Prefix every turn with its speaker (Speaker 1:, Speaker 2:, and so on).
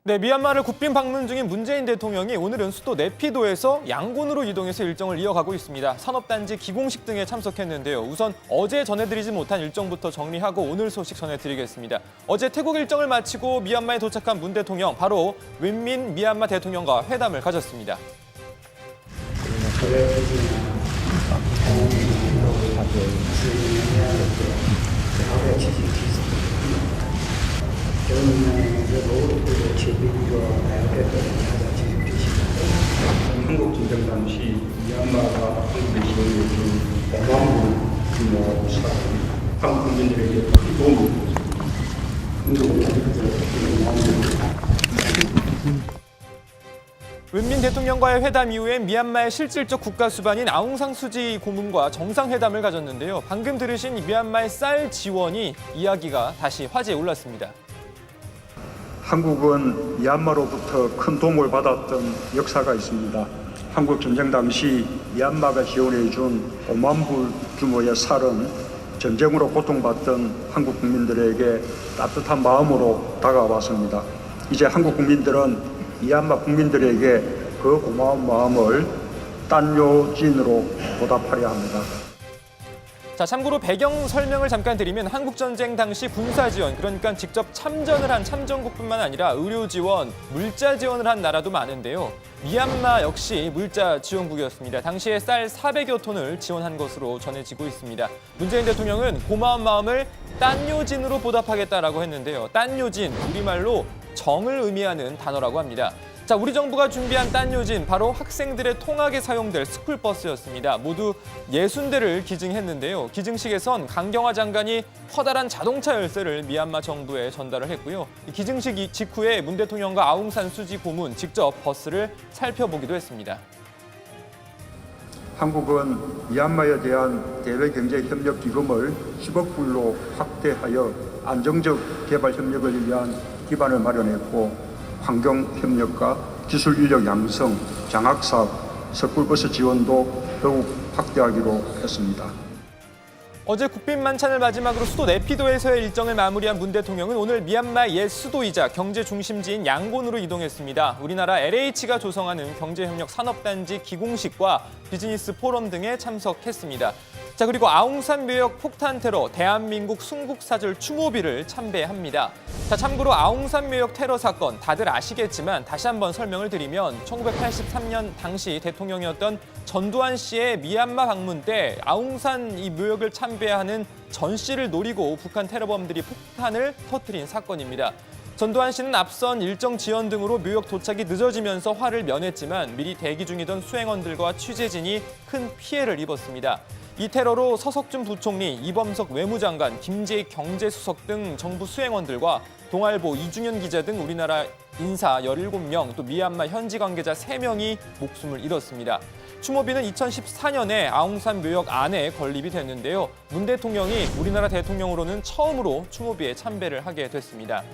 Speaker 1: 네, 미얀마를 국빈 방문 중인 문재인 대통령이 오늘은 수도 네피도에서 양곤으로 이동해서 일정을 이어가고 있습니다. 산업단지 기공식 등에 참석했는데요. 우선 어제 전해드리지 못한 일정부터 정리하고 오늘 소식 전해드리겠습니다. 어제 태국 일정을 마치고 미얀마에 도착한 문 대통령, 바로 윈민 미얀마 대통령과 회담을 가졌습니다.
Speaker 2: 한국 전쟁 당시 미얀마가 한국에 지원해준 5만 규모 사람, 한국 국민들에게 큰 도움이
Speaker 1: 윈민 대통령과의 회담 이후엔 미얀마의 실질적 국가 수반인 아웅산 수지 고문과 정상회담을 가졌는데요. 방금 들으신 미얀마의 쌀 지원이 이야기가 다시 화제에 올랐습니다.
Speaker 2: 한국은 미얀마로부터 큰 도움을 받았던 역사가 있습니다. 한국 전쟁 당시 미얀마가 지원해준 5만 불 규모의 쌀은 전쟁으로 고통받던 한국 국민들에게 따뜻한 마음으로 다가왔습니다. 이제 한국 국민들은 미얀마 국민들에게 그 고마운 마음을 딴요진으로 보답하려 합니다.
Speaker 1: 자, 참고로 배경 설명을 잠깐 드리면 한국전쟁 당시 군사 지원, 그러니까 직접 참전을 한 참전국뿐만 아니라 의료 지원, 물자 지원을 한 나라도 많은데요. 미얀마 역시 물자 지원국이었습니다. 당시에 쌀 400여 톤을 지원한 것으로 전해지고 있습니다. 문재인 대통령은 고마운 마음을 딴요진으로 보답하겠다라고 했는데요. 딴요진, 우리말로 정을 의미하는 단어라고 합니다. 자, 우리 정부가 준비한 딴요진, 바로 학생들의 통학에 사용될 스쿨버스였습니다. 모두 60대를 기증했는데요. 기증식에선 강경화 장관이 커다란 자동차 열쇠를 미얀마 정부에 전달을 했고요. 기증식 직후에 문 대통령과 아웅산 수지 고문 직접 버스를 살펴보기도 했습니다.
Speaker 2: 한국은 미얀마에 대한 대외경제협력기금을 10억 불로 확대하여 안정적 개발 협력을 위한 기반을 마련했고, 환경협력과 기술인력 양성, 장학사업, 스쿨버스 지원도 더욱 확대하기로 했습니다.
Speaker 1: 어제 국빈 만찬을 마지막으로 수도 네피도에서의 일정을 마무리한 문 대통령은 오늘 미얀마 옛 수도이자 경제 중심지인 양곤으로 이동했습니다. 우리나라 LH가 조성하는 경제협력 산업단지 기공식과 비즈니스 포럼 등에 참석했습니다. 자, 그리고 아웅산 묘역 폭탄 테러, 대한민국 순국사절 추모비를 참배합니다. 자, 참고로 아웅산 묘역 테러 사건 다들 아시겠지만 다시 한번 설명을 드리면 1983년 당시 대통령이었던 전두환 씨의 미얀마 방문 때 아웅산 이 묘역을 참배하는 전 씨를 노리고 북한 테러범들이 폭탄을 터뜨린 사건입니다. 전두환 씨는 앞선 일정 지연 등으로 묘역 도착이 늦어지면서 화를 면했지만 미리 대기 중이던 수행원들과 취재진이 큰 피해를 입었습니다. 이 테러로 서석준 부총리, 이범석 외무장관, 김재익 경제수석 등 정부 수행원들과 동아일보 이중현 기자 등 우리나라 인사 17명, 또 미얀마 현지 관계자 3명이 목숨을 잃었습니다. 추모비는 2014년에 아웅산 묘역 안에 건립이 됐는데요. 문 대통령이 우리나라 대통령으로는 처음으로 추모비에 참배를 하게 됐습니다.